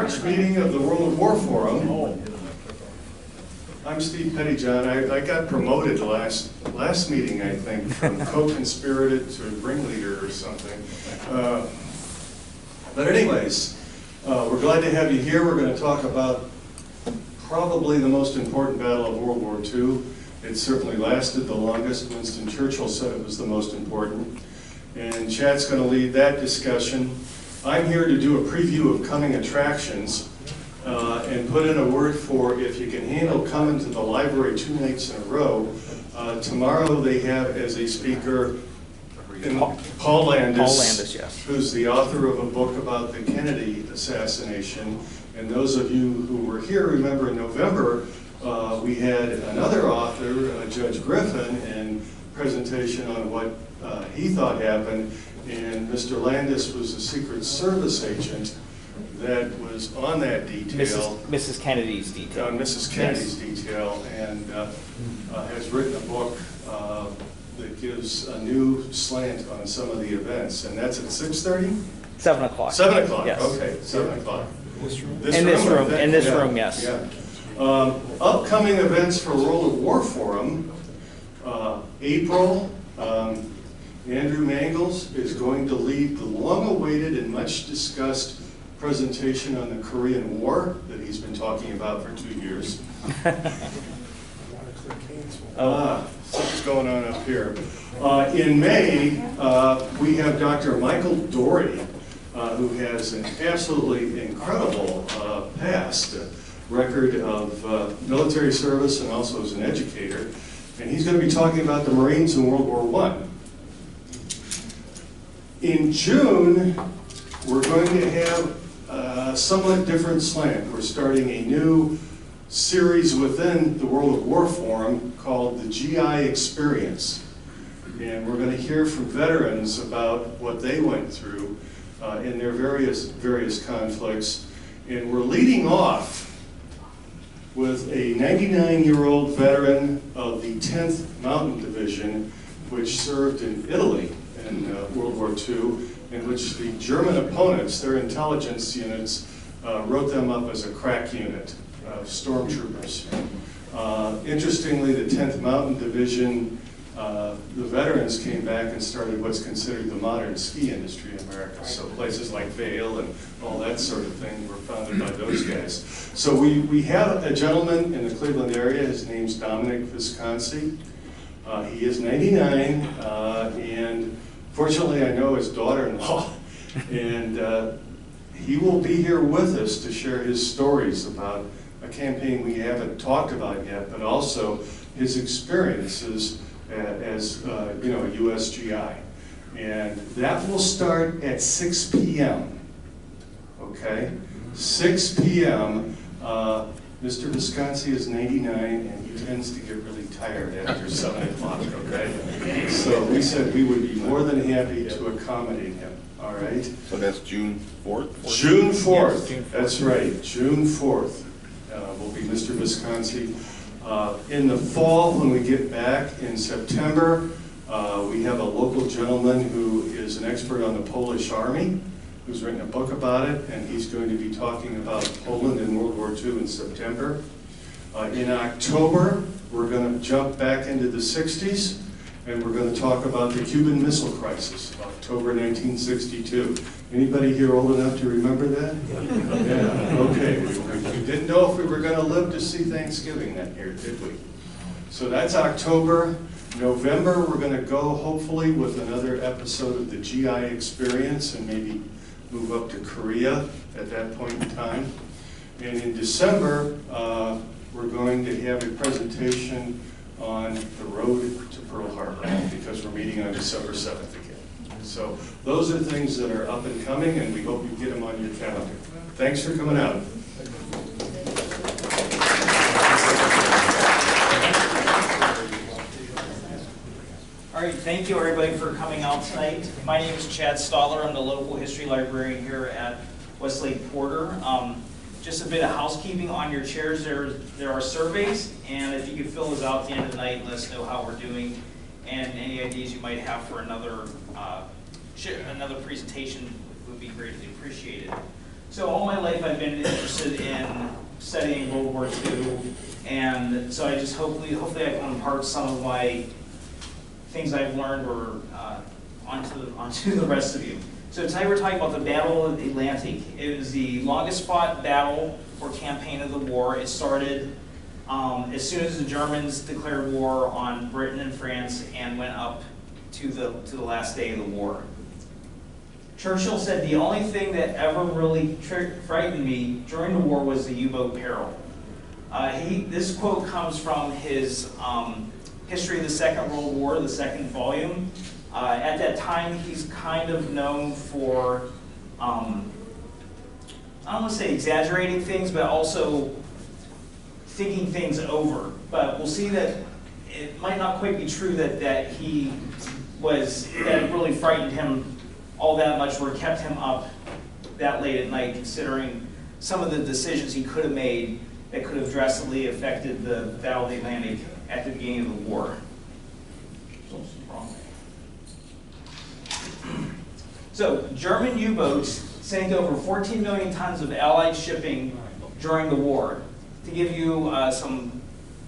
March meeting of the World War Forum. I'm Steve Pettyjohn. I got promoted last meeting, I think, from co-conspirator to ringleader or something. But anyways, we're glad to have you here. We're going to talk about probably the most important battle of World War II. It certainly lasted the longest. Winston Churchill said it was the most important. And Chad's going to lead that discussion. I'm here to do a preview of coming attractions and put in a word for if you can handle coming to the library 2 nights in a row. Tomorrow they have as a speaker Paul Landis, yes, who's the author of a book about the Kennedy assassination. And those of you who were here remember in November we had another author, Judge Griffin, and presentation on what he thought happened. And Mr. Landis was a Secret Service agent that was on that detail. Mrs. Kennedy's detail. On Mrs. Kennedy's detail, and has written a book that gives a new slant on some of the events. And that's at 6:30? 7 o'clock. 7 o'clock, yes. Okay, 7 o'clock. In this room, yes. Yeah. Upcoming events for World of War Forum. April, Andrew Mangels is going to lead the long-awaited and much-discussed presentation on the Korean War that he's been talking about for 2 years. Something's going on up here. In May, we have Dr. Michael Doherty, who has an absolutely incredible past record of military service and also as an educator. And he's going to be talking about the Marines in World War I. In June, we're going to have a somewhat different slant. We're starting a new series within the World of War Forum called the GI Experience. And we're going to hear from veterans about what they went through in their various conflicts. And we're leading off with a 99-year-old veteran of the 10th Mountain Division, which served in Italy in World War II, in which the German opponents, their intelligence units, wrote them up as a crack unit of stormtroopers. Interestingly, the 10th Mountain Division, the veterans came back and started what's considered the modern ski industry in America. So places like Vail and all that sort of thing were founded by those guys. So we have a gentleman in the Cleveland area. His name's Dominic Visconsi. He is 99, and fortunately I know his daughter-in-law. And he will be here with us to share his stories about a campaign we haven't talked about yet, but also his experiences as a USGI. And that will start at 6 p.m. Okay? 6 p.m. Mr. Visconsi is 99 and he tends to get really tired after 7 o'clock, okay? So we said we would be more than happy to accommodate him, all right? So that's June 4th? June 4th, yes, June 4th. That's right, June 4th will be Mr. Visconsi. In the fall, when we get back in September, we have a local gentleman who is an expert on the Polish Army, who's written a book about it, and he's going to be talking about Poland in World War II in September. In October, we're going to jump back into the 60s, and we're going to talk about the Cuban Missile Crisis, October 1962. Anybody here old enough to remember that? Yeah, okay. We didn't know if we were going to live to see Thanksgiving that year, did we? So that's October. November, we're going to go, hopefully, with another episode of the GI Experience and maybe move up to Korea at that point in time. And in December, we're going to have a presentation on the road to Pearl Harbor, because we're meeting on December 7th again. So those are things that are up and coming, and we hope you get them on your calendar. Thanks for coming out. All right, thank you everybody for coming out tonight. My name is Chad Statler. I'm the local history librarian here at Westlake Porter. Just a bit of housekeeping on your chairs. There are surveys, and if you could fill those out at the end of the night, let us know how we're doing, and any ideas you might have for another presentation would be greatly appreciated. So all my life I've been studying World War II, and so I just hopefully I can impart some of my things I've learned or onto the rest of you. So tonight we're talking about the Battle of the Atlantic. It was the longest fought battle or campaign of the war. It started as soon as the Germans declared war on Britain and France and went up to the last day of the war. Churchill said, "The only thing that ever really frightened me during the war was the U-boat peril." This quote comes from his History of the Second World War, the second volume. At that time, he's kind of known for, I don't want to say exaggerating things, but also thinking things over. But we'll see that it might not quite be true that that it really frightened him all that much or kept him up that late at night, considering some of the decisions he could have made that could have drastically affected the Battle of the Atlantic at the beginning of the war. So, German U-boats sank over 14 million tons of Allied shipping during the war. To give you some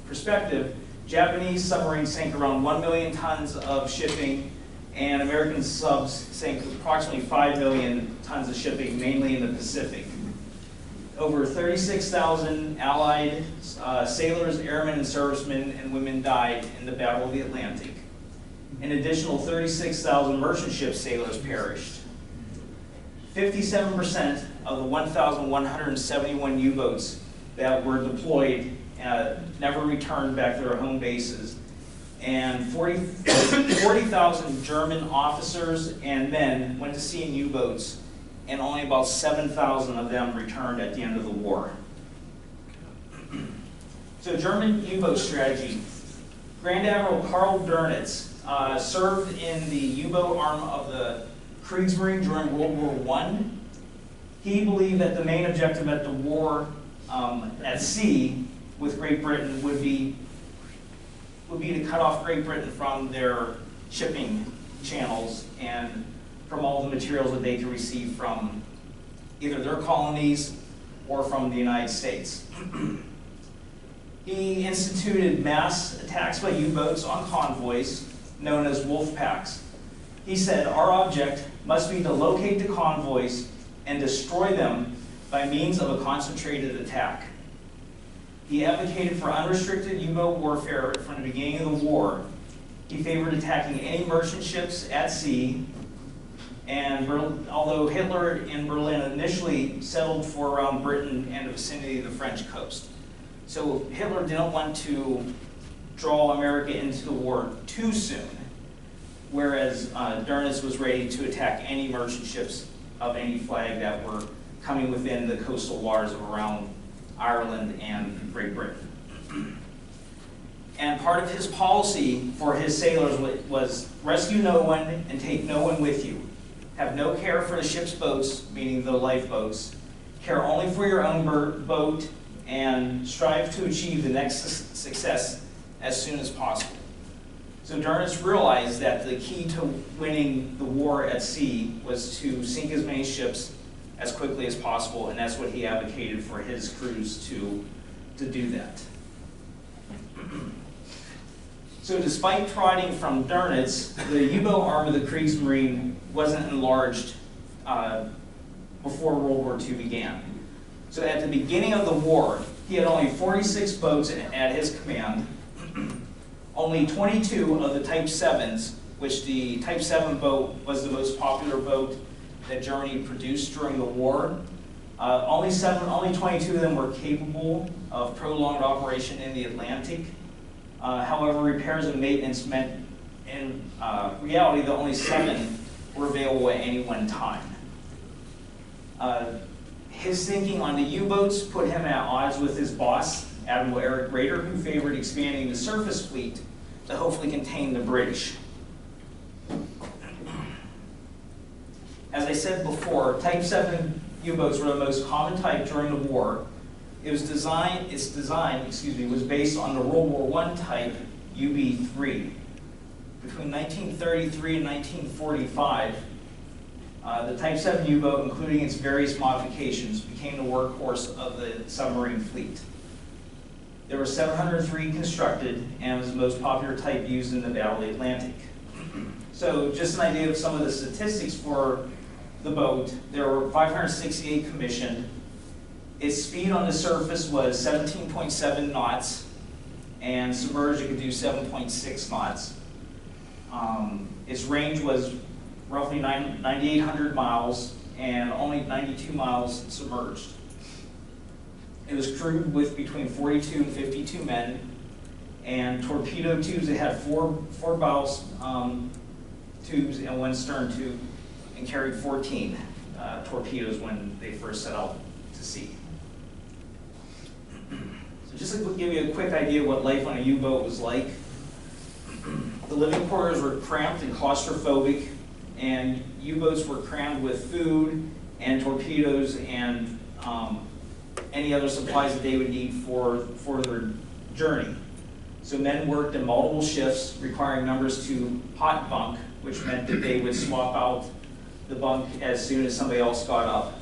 perspective, Japanese submarines sank around 1 million tons of shipping, and American subs sank approximately 5 million tons of shipping, mainly in the Pacific. Over 36,000 Allied sailors, airmen, and servicemen and women died in the Battle of the Atlantic. An additional 36,000 merchant ship sailors perished. 57% of the 1,171 U-boats that were deployed never returned back to their home bases. And 40,000 German officers and men went to sea in U-boats, and only about 7,000 of them returned at the end of the war. So German U-boat strategy. Grand Admiral Karl Dönitz served in the U-boat arm of the Kriegsmarine during World War I. He believed that the main objective at the war at sea with Great Britain would be to cut off Great Britain from their shipping channels and from all the materials that they could receive from either their colonies or from the United States. He instituted mass attacks by U-boats on convoys, known as wolf packs. He said, "Our object must be to locate the convoys and destroy them by means of a concentrated attack." He advocated for unrestricted U-boat warfare from the beginning of the war. He favored attacking any merchant ships at sea, and although Hitler in Berlin initially settled for around Britain and the vicinity of the French coast. So Hitler didn't want to draw America into the war too soon, whereas Dönitz was ready to attack any merchant ships of any flag that were coming within the coastal waters of around Ireland and Great Britain. And part of his policy for his sailors was rescue no one and take no one with you. Have no care for the ship's boats, meaning the lifeboats. Care only for your own boat and strive to achieve the next success as soon as possible. So Dönitz realized that the key to winning the war at sea was to sink as many ships as quickly as possible, and that's what he advocated for his crews to do that. So despite prodding from Dönitz, the U-boat arm of the Kriegsmarine wasn't enlarged before World War II began. So at the beginning of the war, he had only 46 boats at his command. Only 22 of the Type 7s, which the Type 7 boat was the most popular boat that Germany produced during the war. Only 22 of them were capable of prolonged operation in the Atlantic. However, repairs and maintenance meant, in reality, that only 7 were available at any one time. His thinking on the U-boats put him at odds with his boss, Admiral Eric Raeder, who favored expanding the surface fleet to hopefully contain the British. As I said before, Type 7 U-boats were the most common type during the war. Its design was based on the World War I type UB-3. Between 1933 and 1945, The Type 7 U-boat, including its various modifications, became the workhorse of the submarine fleet. There were 703 constructed and was the most popular type used in the Battle of the Atlantic. So just an idea of some of the statistics for the boat. There were 568 commissioned. Its speed on the surface was 17.7 knots, and submerged it could do 7.6 knots. Its range was roughly 9,800 miles and only 92 miles submerged. It was crewed with between 42 and 52 men, and torpedo tubes. It had four bow tubes and one stern tube, and carried 14 torpedoes when they first set out to sea. So just to give you a quick idea of what life on a U-boat was like. The living quarters were cramped and claustrophobic, and U-boats were crammed with food and torpedoes and any other supplies that they would need for their journey. So men worked in multiple shifts, requiring members to hot bunk, which meant that they would swap out the bunk as soon as somebody else got up.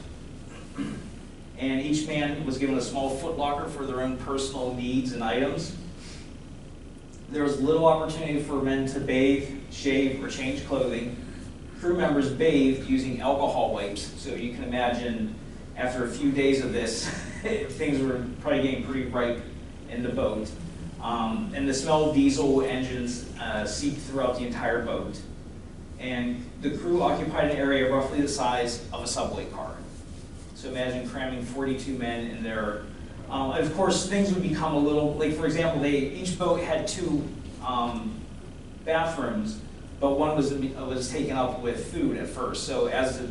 And each man was given a small footlocker for their own personal needs and items. There was little opportunity for men to bathe, shave, or change clothing. Crew members bathed using alcohol wipes, so you can imagine after a few days of this, things were probably getting pretty ripe in the boat. And the smell of diesel engines seeped throughout the entire boat. And the crew occupied an area roughly the size of a subway car. So imagine cramming 42 men in there. Of course, things would become a little, like for example, each boat had 2 bathrooms, but one was taken up with food at first. So as the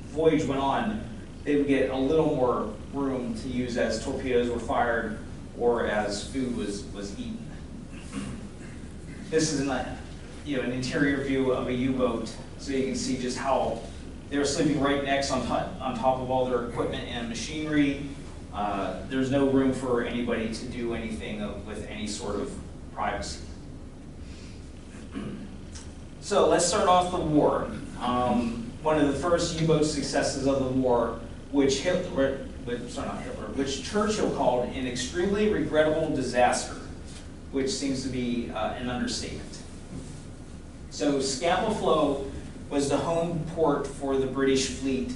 voyage went on, they would get a little more room to use as torpedoes were fired or as food was eaten. This is an interior view of a U-boat, so you can see just how they were sleeping right next on top of all their equipment and machinery. There's no room for anybody to do anything with any sort of privacy. So let's start off the war. One of the first U-boat successes of the war, which Churchill called an extremely regrettable disaster, which seems to be an understatement. So Scapa Flow was the home port for the British fleet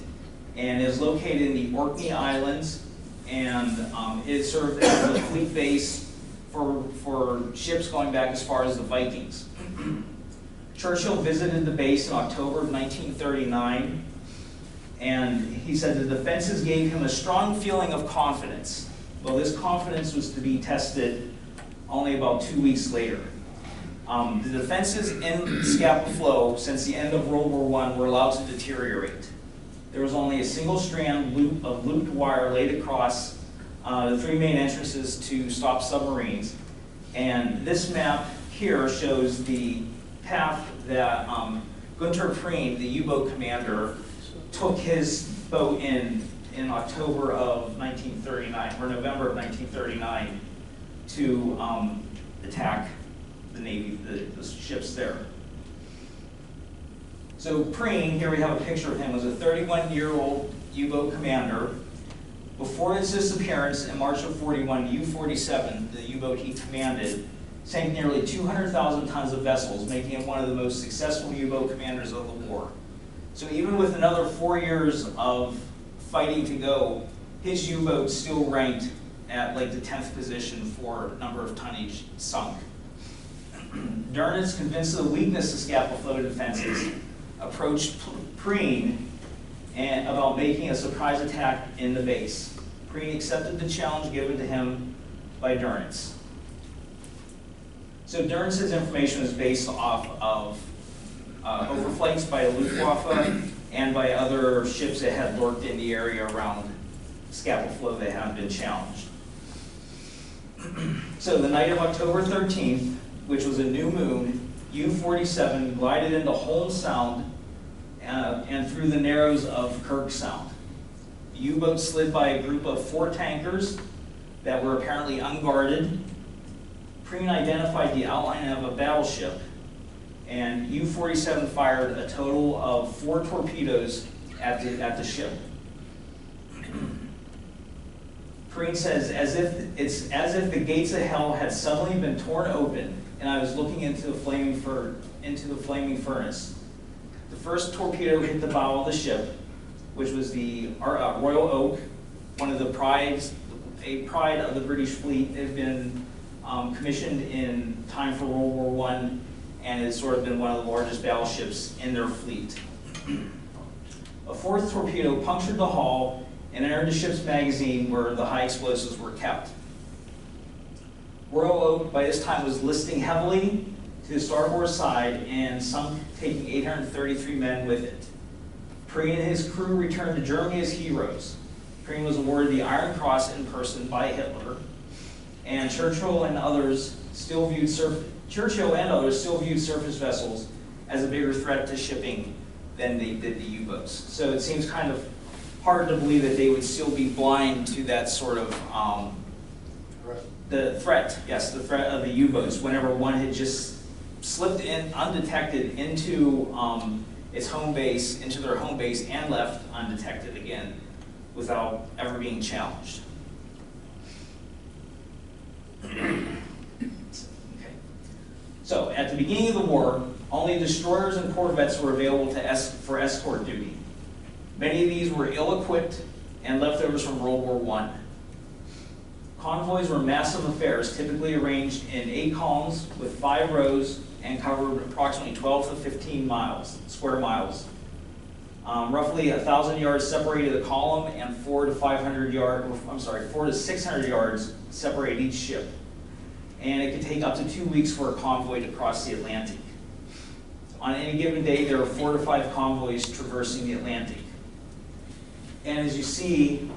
and is located in the Orkney Islands, and it served as a fleet base for ships going back as far as the Vikings. Churchill visited the base in October of 1939, and he said the defenses gave him a strong feeling of confidence. Well, this confidence was to be tested only about 2 weeks later. The defenses in Scapa Flow since the end of World War I were allowed to deteriorate. There was only a single strand of looped wire laid across the 3 main entrances to stop submarines. And this map here shows the path that Gunter Preen, the U-boat commander, took his boat in October of 1939, or November of 1939, to attack the Navy, the ships there. So Preen, here we have a picture of him, was a 31-year-old U-boat commander. Before his disappearance in March of 41, U-47, the U-boat he commanded, sank nearly 200,000 tons of vessels, making him one of the most successful U-boat commanders of the war. So even with another 4 years of fighting to go, his U-boat still ranked at like the 10th position for number of tonnage sunk. Dönitz, convinced of the weakness of Scapa Flow defenses, approached Preen about making a surprise attack in the base. Preen accepted the challenge given to him by Dönitz. So Dönitz's information is based off of overflights by Luftwaffe and by other ships that had lurked in the area around Scapa Flow that had been challenged. So the night of October 13th, which was a new moon, U-47 glided into Holmes Sound and through the narrows of Kirk Sound. The U-boat slid by a group of 4 tankers that were apparently unguarded. Preen identified the outline of a battleship, and U-47 fired a total of 4 torpedoes at the ship. Perrine says, it's as if the gates of hell had suddenly been torn open, and I was looking into the flaming furnace. The first torpedo hit the bow of the ship, which was the Royal Oak, one of the a pride of the British fleet. It had been commissioned in time for World War I, and it's sort of been one of the largest battleships in their fleet. A fourth torpedo punctured the hull and entered the ship's magazine where the high explosives were kept. Royal Oak by this time was listing heavily to the starboard side and sunk, taking 833 men with it. Perrine and his crew returned to Germany as heroes. Perrine was awarded the Iron Cross in person by Hitler, and Churchill and others still viewed surface vessels as a bigger threat to shipping than they did the U-boats. So it seems kind of hard to believe that they would still be blind to that sort of the threat of the U-boats whenever one had just slipped in undetected into its home base, into their home base, and left undetected again without ever being challenged. Okay. So at the beginning of the war, only destroyers and corvettes were available for escort duty. Many of these were ill-equipped and leftovers from World War I. Convoys were massive affairs, typically arranged in 8 columns with 5 rows and covered approximately 12 to 15 square miles. Roughly 1,000 yards separated the column, and 4 to 600 yards separated each ship. And it could take up to 2 weeks for a convoy to cross the Atlantic. On any given day, there are 4 to 5 convoys traversing the Atlantic. And as you see,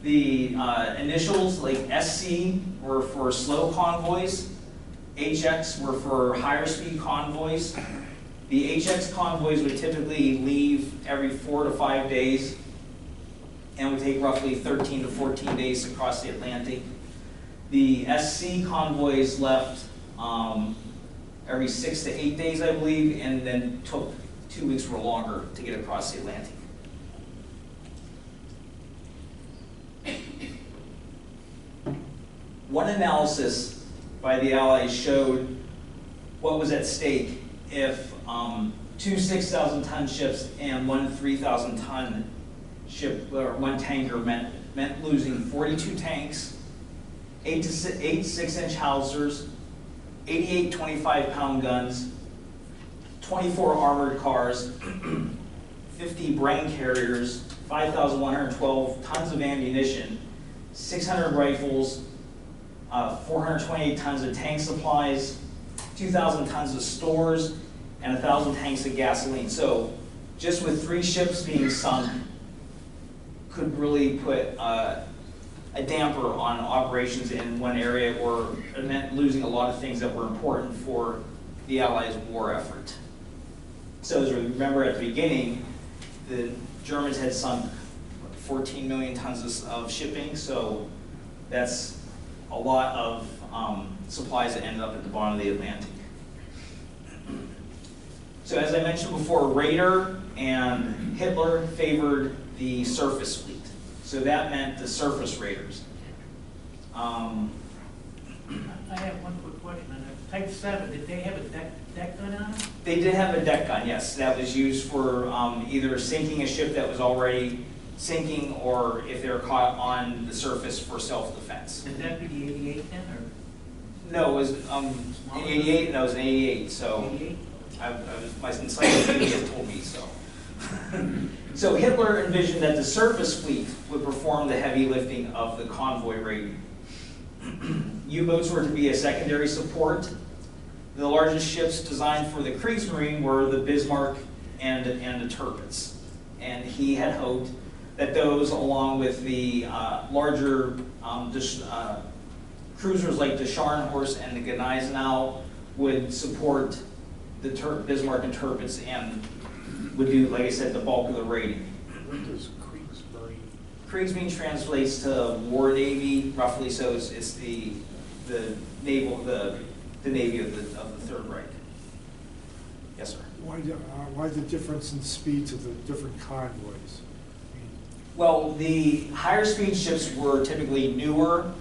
the initials like SC were for slow convoys, HX were for higher speed convoys. The HX convoys would typically leave every 4 to 5 days and would take roughly 13 to 14 days to cross the Atlantic. The SC convoys left every 6 to 8 days, I believe, and then took 2 weeks or longer to get across the Atlantic. One analysis by the Allies showed what was at stake if 2 6,000-ton ships and 1 3,000-ton ship, or 1 tanker meant losing 42 tanks, 8 6-inch howitzers, 88 25-pound guns, 24 armored cars, 50 brain carriers, 5,112 tons of ammunition, 600 rifles, 428 tons of tank supplies, 2,000 tons of stores, and 1,000 tanks of gasoline. So just with 3 ships being sunk could really put a damper on operations in one area, or it meant losing a lot of things that were important for the Allies' war effort. So as we remember at the beginning, the Germans had sunk 14 million tons of shipping, so that's a lot of supplies that ended up at the bottom of the Atlantic. So as I mentioned before, Raeder and Hitler favored the surface fleet. So that meant the surface raiders. I have one quick question on that. Type 7, did they have a deck gun on it? They did have a deck gun, yes. That was used for either sinking a ship that was already sinking, or if they were caught on the surface for self-defense. Would that be the 88 then, or? No, it was an 88, and it was an 88, so 88? my encyclopedia told me so. So Hitler envisioned that the surface fleet would perform the heavy lifting of the convoy raiding. U-boats were to be a secondary support. The largest ships designed for the Kriegsmarine were the Bismarck and the Tirpitz. And he had hoped that those, along with the larger cruisers like the Scharnhorst and the Gneisenau, would support the Bismarck and Tirpitz and would do, like I said, the bulk of the raiding. What does Kriegsmarine? Kriegsmarine translates to war navy, roughly, so it's the navy of the Third Reich. Yes, sir. Why the difference in speeds of the different convoys? Well, the higher speed ships were typically newer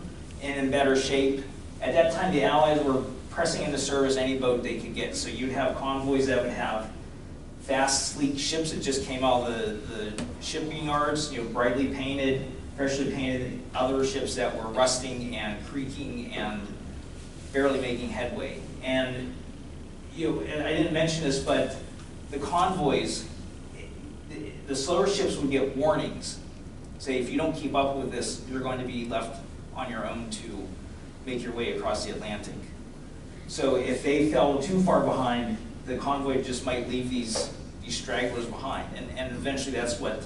and in better shape. At that time, the Allies were pressing into service any boat they could get. So you'd have convoys that would have fast, sleek ships that just came out of the shipping yards, brightly painted, freshly painted, other ships that were rusting and creaking and barely making headway. And and I didn't mention this, but the convoys, the slower ships would get warnings. Say, if you don't keep up with this, you're going to be left on your own to make your way across the Atlantic. So if they fell too far behind, the convoy just might leave these stragglers behind. And eventually that's what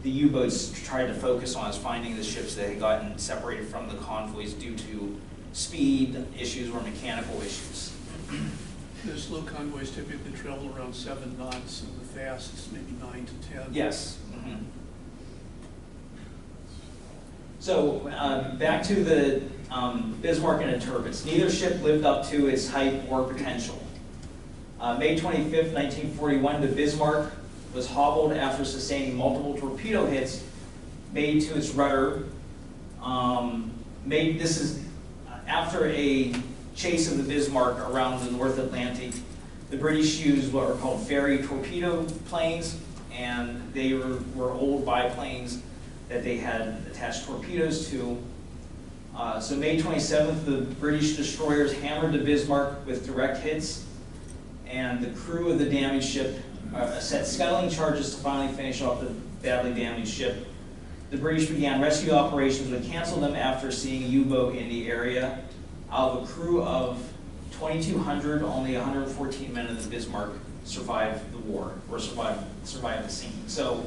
the U-boats tried to focus on, is finding the ships that had gotten separated from the convoys due to speed issues or mechanical issues. The slow convoys typically travel around 7 knots, and the fast is maybe 9 to 10. Yes. So back to the Bismarck and the Turbot. Neither ship lived up to its height or potential. May 25th, 1941, the Bismarck was hobbled after sustaining multiple torpedo hits made to its rudder. This is after a chase of the Bismarck around the North Atlantic. The British used what were called ferry torpedo planes, and they were old biplanes that they had attached torpedoes to. So May 27th, the British destroyers hammered the Bismarck with direct hits, and the crew of the damaged ship set scuttling charges to finally finish off the badly damaged ship. The British began rescue operations, but canceled them after seeing a U-boat in the area. Out of a crew of 2,200, only 114 men of the Bismarck survived the war, or survived the sinking. So,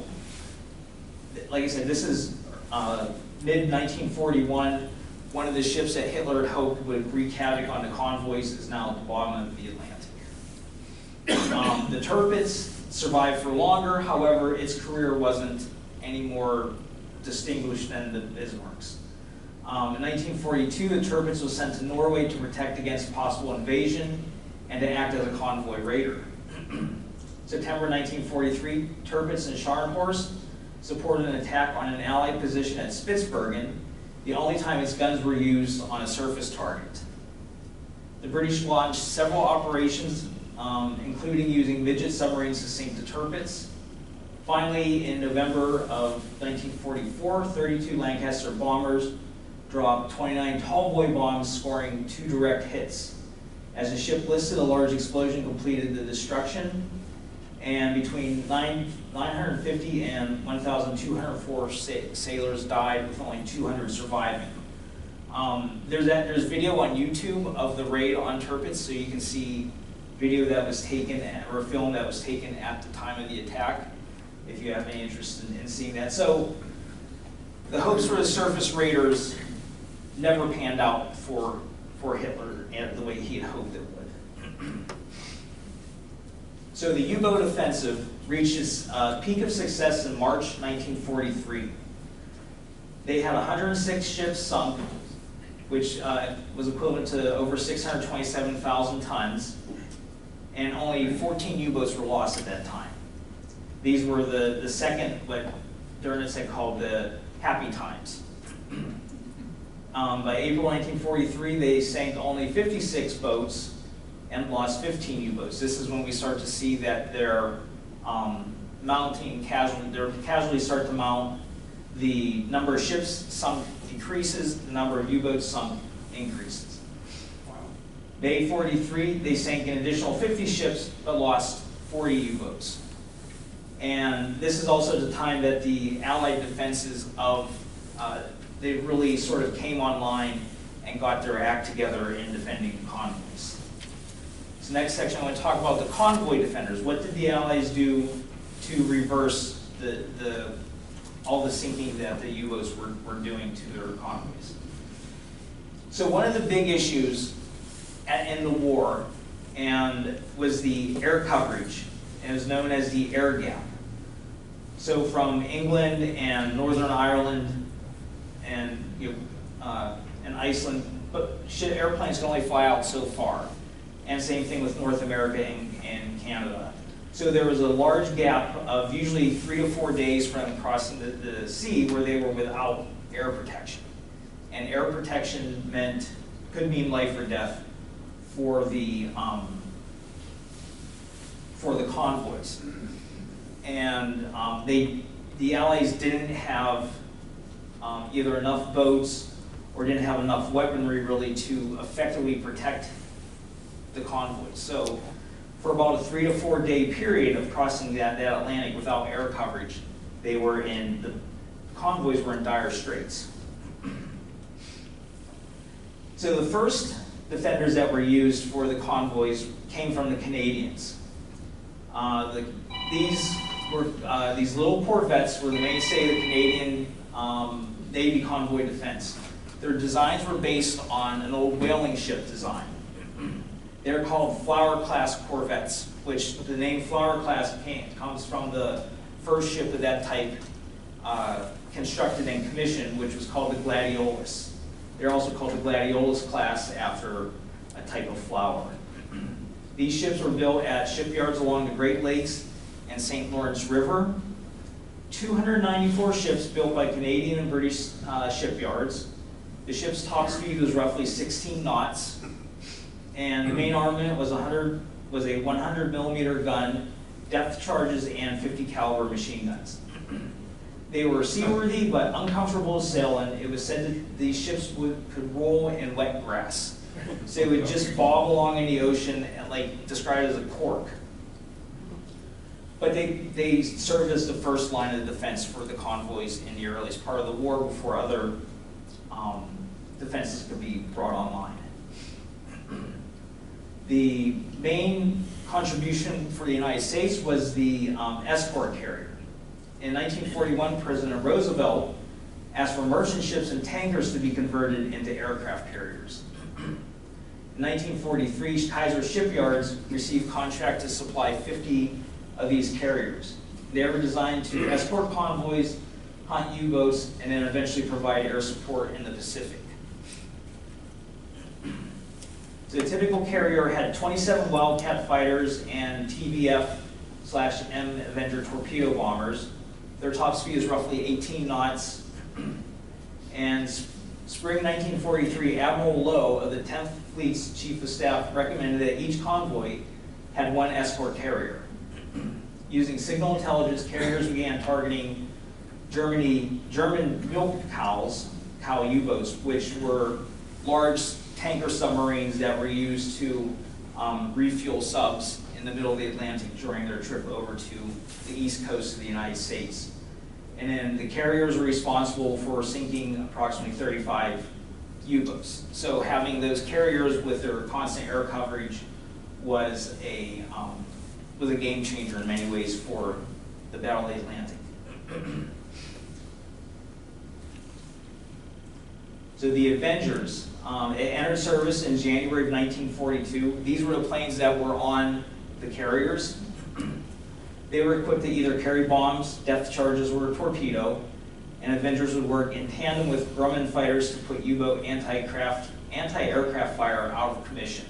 like I said, this is mid-1941. One of the ships that Hitler had hoped would wreak havoc on the convoys is now at the bottom of the Atlantic. The Tirpitz survived for longer, however, its career wasn't any more distinguished than the Bismarck's. In 1942, the Tirpitz was sent to Norway to protect against possible invasion and to act as a convoy raider. September 1943, Tirpitz and Scharnhorst supported an attack on an Allied position at Spitsbergen, the only time its guns were used on a surface target. The British launched several operations, including using midget submarines to sink the Tirpitz. Finally, in November of 1944, 32 Lancaster bombers dropped 29 tallboy bombs, scoring 2 direct hits. As the ship listed, a large explosion completed the destruction, and between 950 and 1,204 sailors died, with only 200 surviving. There's video on YouTube of the raid on Tirpitz, so you can see video that was taken, or film that was taken at the time of the attack, if you have any interest in seeing that. So the hopes for the surface raiders never panned out for Hitler and the way he had hoped it would. So the U-boat offensive reached its peak of success in March 1943. They had 106 ships sunk, which was equivalent to over 627,000 tons, and only 14 U-boats were lost at that time. These were the second, what Durnitz had called the happy times. By April 1943, they sank only 56 boats and lost 15 U-boats. This is when we start to see that their casualties start to mount. The number of ships sunk decreases, the number of U-boats sunk increases. May 43, they sank an additional 50 ships, but lost 40 U-boats. And this is also the time that the Allied defenses of, they really sort of came online and got their act together in defending the convoys. So next section, I want to talk about the convoy defenders. What did the Allies do to reverse all the sinking that the U-boats were doing to their convoys? So one of the big issues in the war was the air coverage. It was known as the air gap. So from England and Northern Ireland and Iceland, but airplanes can only fly out so far. And same thing with North America and Canada. So there was a large gap of usually 3 to 4 days from them crossing the sea where they were without air protection. And air protection could mean life or death for the convoys. And the Allies didn't have either enough boats or didn't have enough weaponry really to effectively protect the convoys. So for about a 3 to 4 day period of crossing that Atlantic without air coverage, the convoys were in dire straits. So the first defenders that were used for the convoys came from the Canadians. These little corvettes were the mainstay of the Canadian Navy convoy defense. Their designs were based on an old whaling ship design. They're called Flower-class corvettes, which the name Flower-class comes from the first ship of that type constructed and commissioned, which was called the Gladiolus. They're also called the Gladiolus class after a type of flower. These ships were built at shipyards along the Great Lakes and St. Lawrence River. 294 ships built by Canadian and British shipyards. The ship's top speed was roughly 16 knots, and the main armament was a 100 millimeter gun, depth charges, and 50 caliber machine guns. They were seaworthy but uncomfortable to sail in. It was said that these ships could roll in wet grass. So they would just bob along in the ocean and described as a cork. But they served as the first line of defense for the convoys in the earliest part of the war before other defenses could be brought online. The main contribution for the United States was the escort carrier. In 1941, President Roosevelt asked for merchant ships and tankers to be converted into aircraft carriers. In 1943, Kaiser shipyards received contract to supply 50 of these carriers. They were designed to escort convoys, hunt U-boats, and then eventually provide air support in the Pacific. So the typical carrier had 27 Wildcat fighters and TBF/M Avenger torpedo bombers. Their top speed is roughly 18 knots. And spring 1943, Admiral Lowe of the 10th Fleet's Chief of Staff recommended that each convoy had one escort carrier. Using signal intelligence, carriers began targeting German milk cow U-boats, which were large tanker submarines that were used to refuel subs in the middle of the Atlantic during their trip over to the east coast of the United States. And then the carriers were responsible for sinking approximately 35 U-boats. So having those carriers with their constant air coverage was a game changer in many ways for the Battle of the Atlantic. So the Avengers, it entered service in January of 1942. These were the planes that were on the carriers. They were equipped to either carry bombs, depth charges, or a torpedo, and Avengers would work in tandem with Grumman fighters to put U-boat anti-aircraft fire out of commission.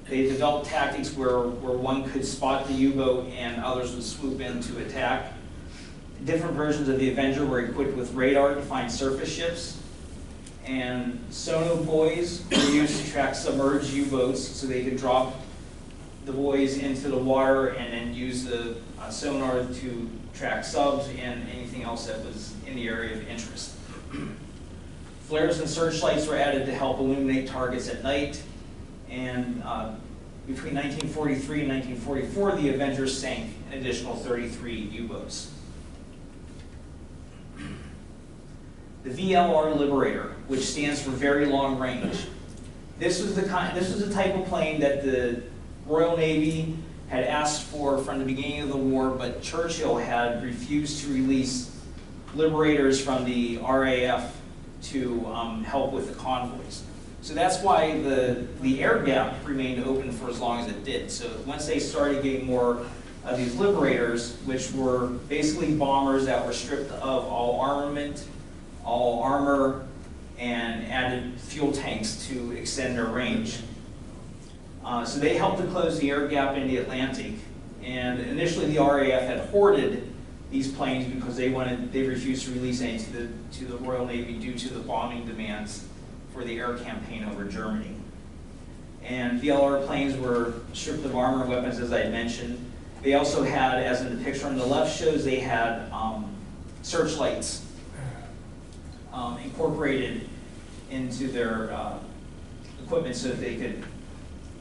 They developed tactics where one could spot the U-boat and others would swoop in to attack. Different versions of the Avenger were equipped with radar to find surface ships, and sonobuoys were used to track submerged U-boats so they could drop the buoys into the water and then use the sonar to track subs and anything else that was in the area of interest. Flares and searchlights were added to help illuminate targets at night, and between 1943 and 1944, the Avengers sank an additional 33 U-boats. The VLR Liberator, which stands for Very Long Range. This was the type of plane that the Royal Navy had asked for from the beginning of the war, but Churchill had refused to release Liberators from the RAF to help with the convoys. So that's why the air gap remained open for as long as it did. So once they started getting more of these Liberators, which were basically bombers that were stripped of all armament, all armor, and added fuel tanks to extend their range. So they helped to close the air gap in the Atlantic. And initially, the RAF had hoarded these planes because they refused to release any to the Royal Navy due to the bombing demands for the air campaign over Germany. And VLR planes were stripped of armor and weapons, as I mentioned. They also had, as in the picture on the left shows, they had searchlights incorporated into their equipment so that they could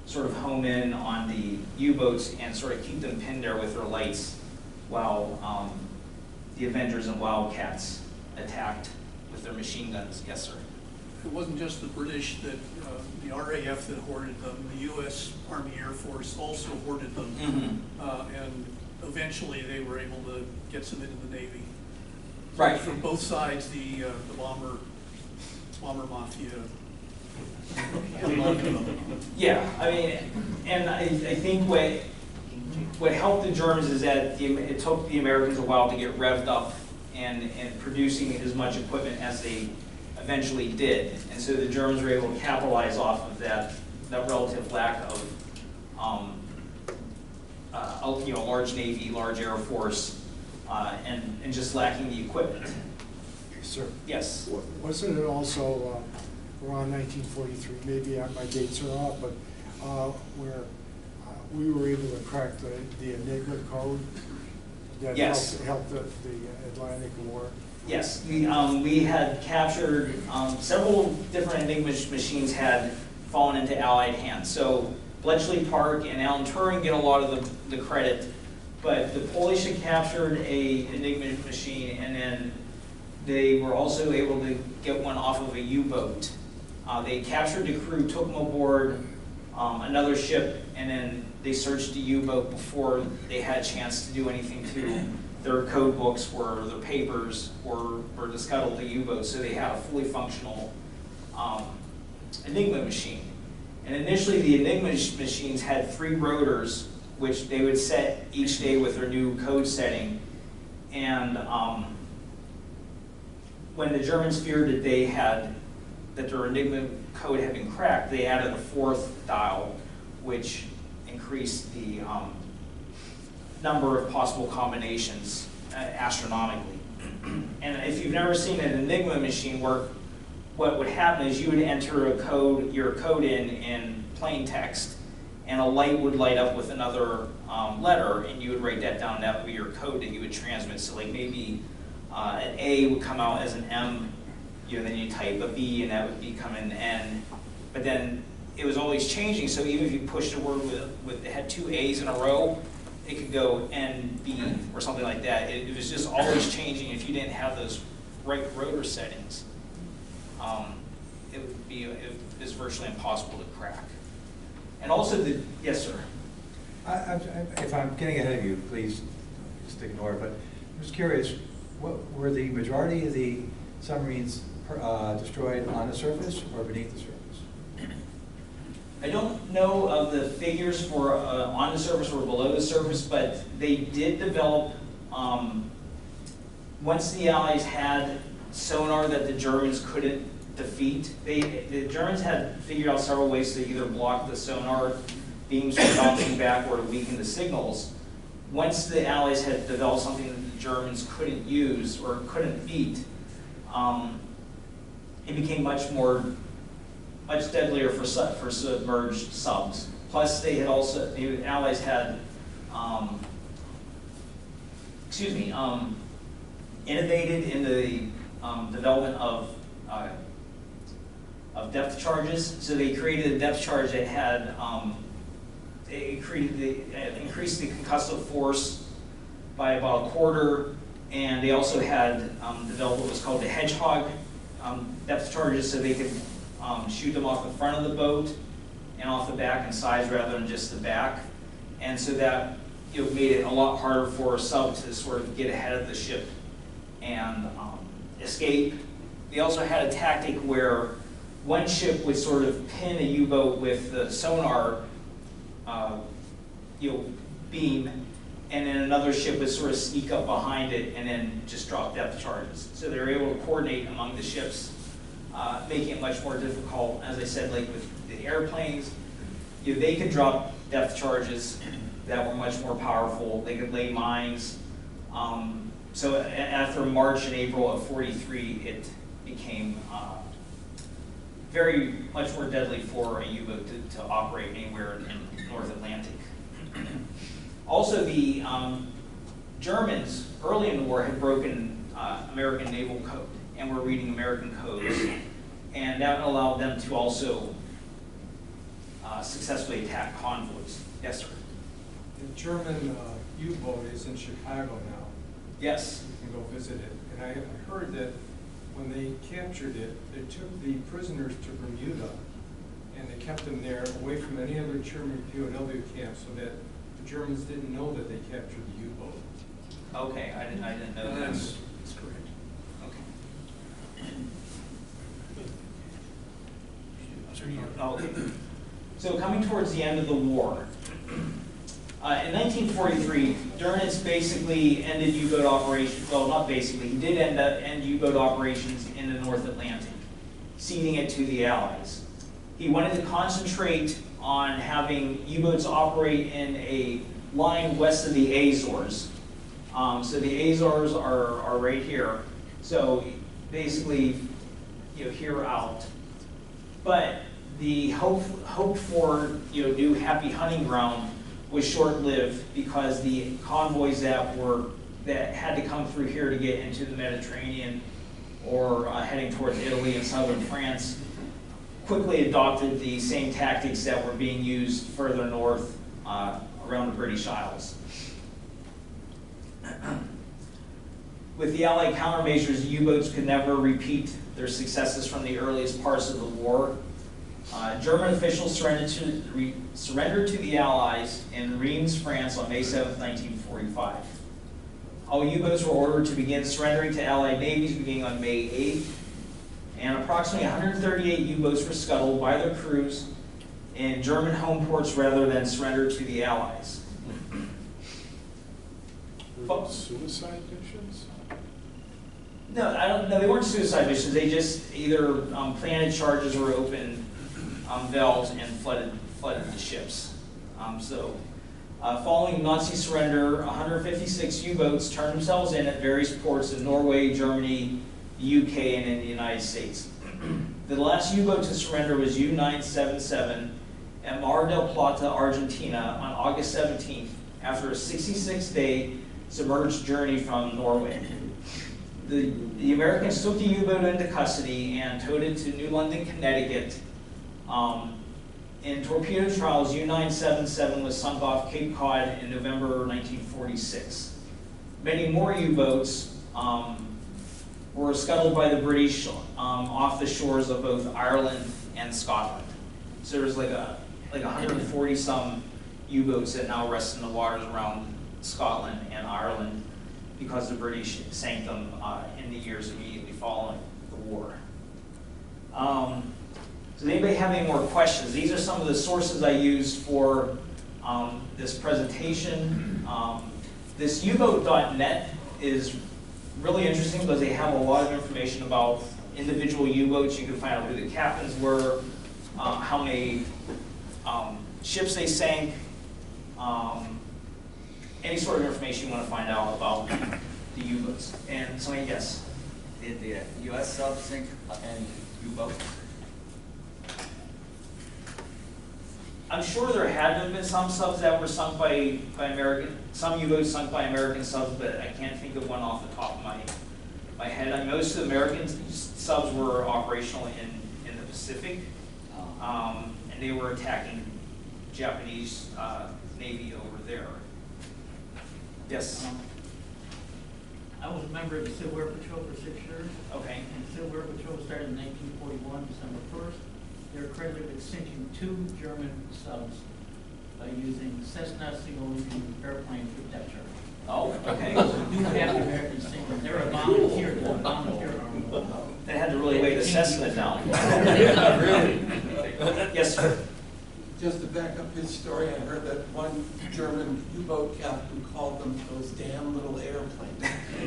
sort of home in on the U-boats and sort of keep them pinned there with their lights while the Avengers and Wildcats attacked with their machine guns. Yes, sir. It wasn't just the British that, the RAF that hoarded them, the U.S. Army Air Force also hoarded them. Mm-hmm. And eventually they were able to get some into the Navy. Right. From both sides, the bomber mafia. Yeah, I mean, and I think what helped the Germans is that it took the Americans a while to get revved up and producing as much equipment as they eventually did. And so the Germans were able to capitalize off of that relative lack of a large Navy, large Air Force, and just lacking the equipment. Sir. Yes. Wasn't it also around 1943, maybe my dates are off, but where we were able to crack the Enigma code that Yes. helped the Atlantic War? Yes, we had captured several different Enigma machines had fallen into Allied hands. So Bletchley Park and Alan Turing get a lot of the credit, but the Polish had captured a Enigma machine, and then they were also able to get one off of a U-boat. They captured the crew, took them aboard another ship, and then they searched the U-boat before they had a chance to do anything to their code books or their papers or to scuttle the U-boat. So they had a fully functional Enigma machine. And initially the Enigma machines had 3 rotors, which they would set each day with their new code setting. And when the Germans feared that their Enigma code had been cracked, they added a 4th dial, which increased the number of possible combinations astronomically. And if you've never seen an Enigma machine work, what would happen is you would enter your code in plain text, and a light would light up with another letter, and you would write that down. That would be your code that you would transmit. So like maybe an A would come out as an M, then you type a B, and that would become an N. But then it was always changing, so even if you pushed a word with it had 2 A's in a row, it could go NB or something like that. It was just always changing. If you didn't have those right rotor settings, it was virtually impossible to crack. And also yes, sir. If I'm getting ahead of you, please just ignore it, but I'm just curious, were the majority of the submarines destroyed on the surface or beneath the surface? I don't know of the figures for on the surface or below the surface, but they did develop, once the Allies had sonar that the Germans couldn't defeat, the Germans had figured out several ways to either block the sonar beams from bouncing back or to weaken the signals. Once the Allies had developed something that the Germans couldn't use or couldn't beat, it became much deadlier for submerged subs. Plus, the Allies had, innovated in the development of depth charges. So they created a depth charge that had increased the concussive force by about 1/4, and they also had developed what was called the hedgehog depth charges, so they could shoot them off the front of the boat and off the back and sides rather than just the back. And so that made it a lot harder for a sub to sort of get ahead of the ship and escape. They also had a tactic where one ship would sort of pin a U-boat with the sonar beam, and then another ship would sort of sneak up behind it and then just drop depth charges. So they were able to coordinate among the ships, making it much more difficult. As I said, like with the airplanes, they could drop depth charges that were much more powerful. They could lay mines. So after March and April of 43, it became very much more deadly for a U-boat to operate anywhere in North Atlantic. Also, the Germans, early in the war, had broken American naval code and were reading American codes, and that allowed them to also successfully attack convoys. Yes, sir? The German U-boat is in Chicago now. Yes. You can go visit it. And I heard that when they captured it, they took the prisoners to Bermuda, and they kept them there away from any other German POW camp so that the Germans didn't know that they captured the U-boat. Okay, I didn't know that. That's correct. Okay. Okay. So coming towards the end of the war, in 1943, Dönitz basically ended U-boat operations. Well, not basically, he did end U-boat operations in the North Atlantic, ceding it to the Allies. He wanted to concentrate on having U-boats operate in a line west of the Azores. So the Azores are right here. So basically, here out. But the hoped for new happy hunting ground was short-lived because the convoys that had to come through here to get into the Mediterranean or heading towards Italy and southern France quickly adopted the same tactics that were being used further north around the British Isles. With the Allied countermeasures, the U-boats could never repeat their successes from the earliest parts of the war. German officials surrendered to the Allies in Reims, France on May 7, 1945. All U-boats were ordered to begin surrendering to Allied navies beginning on May 8th, and approximately 138 U-boats were scuttled by their crews in German home ports rather than surrender to the Allies. Were those suicide missions? No, they weren't suicide missions. They just either planted charges or opened valves and flooded the ships. Following Nazi surrender, 156 U-boats turned themselves in at various ports in Norway, Germany, the UK, and in the United States. The last U-boat to surrender was U-977 at Mar del Plata, Argentina on August 17th after a 66-day submerged journey from Norway. The Americans took the U-boat into custody and towed it to New London, Connecticut. In torpedo trials, U-977 was sunk off Cape Cod in November 1946. Many more U-boats were scuttled by the British off the shores of both Ireland and Scotland. So there's like 140-some U-boats that now rest in the waters around Scotland and Ireland because the British sank them in the years immediately following the war. Does anybody have any more questions? These are some of the sources I used for this presentation. This uboat.net is really interesting because they have a lot of information about individual U-boats. You can find out who the captains were, how many ships they sank, any sort of information you want to find out about the U-boats. And somebody, yes? Did the U.S. sub sink and U-boat? I'm sure there had to have been some subs that were sunk by American, some U-boats sunk by American subs, but I can't think of one off the top of my head. I mean, most of the American subs were operational in the Pacific, and they were attacking Japanese Navy over there. Yes? I was a member of the Civil War Patrol for 6 years. Okay. And the Civil War Patrol started in 1941, December 1st. They were credited with sinking 2 German subs by using Cessna single-engine airplanes with depth charge. Oh, okay. We do have the Americans sink them. They're a volunteer army. They had to really weigh the Cessna down. Really? Yes, sir. Just to back up his story, I heard that one German U-boat captain called them those damn little airplanes.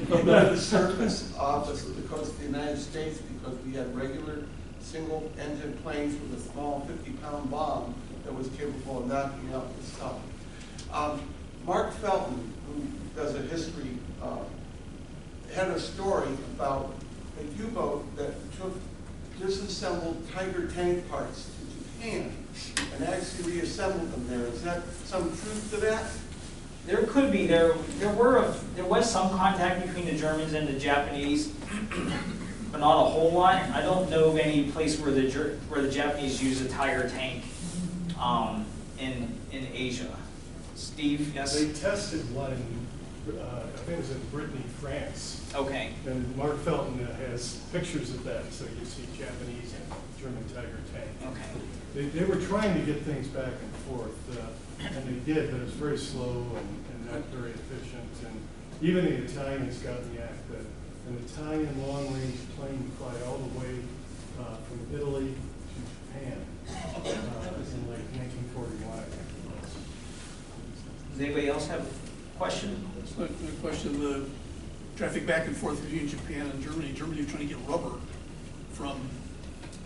From the surface off the coast of the United States because we had regular single-engine planes with a small 50-pound bomb that was capable of knocking out the sub. Mark Felton, who does a history, had a story about a U-boat that took disassembled Tiger tank parts to Japan and actually reassembled them there. Is that some truth to that? There could be. There was some contact between the Germans and the Japanese, but not a whole lot. I don't know of any place where the Japanese use a Tiger tank in Asia. Steve, yes? They tested one in, I think it was in Brittany, France. Okay. And Mark Felton has pictures of that, so you see Japanese and German Tiger tank. Okay. They were trying to get things back and forth, and they did, but it was very slow and not very efficient. And even the Italians got the act that an Italian long-range plane fly all the way from Italy to Japan in like 1941, I think it was. Does anybody else have a question? The question, the traffic back and forth between Japan and Germany. Germany was trying to get rubber from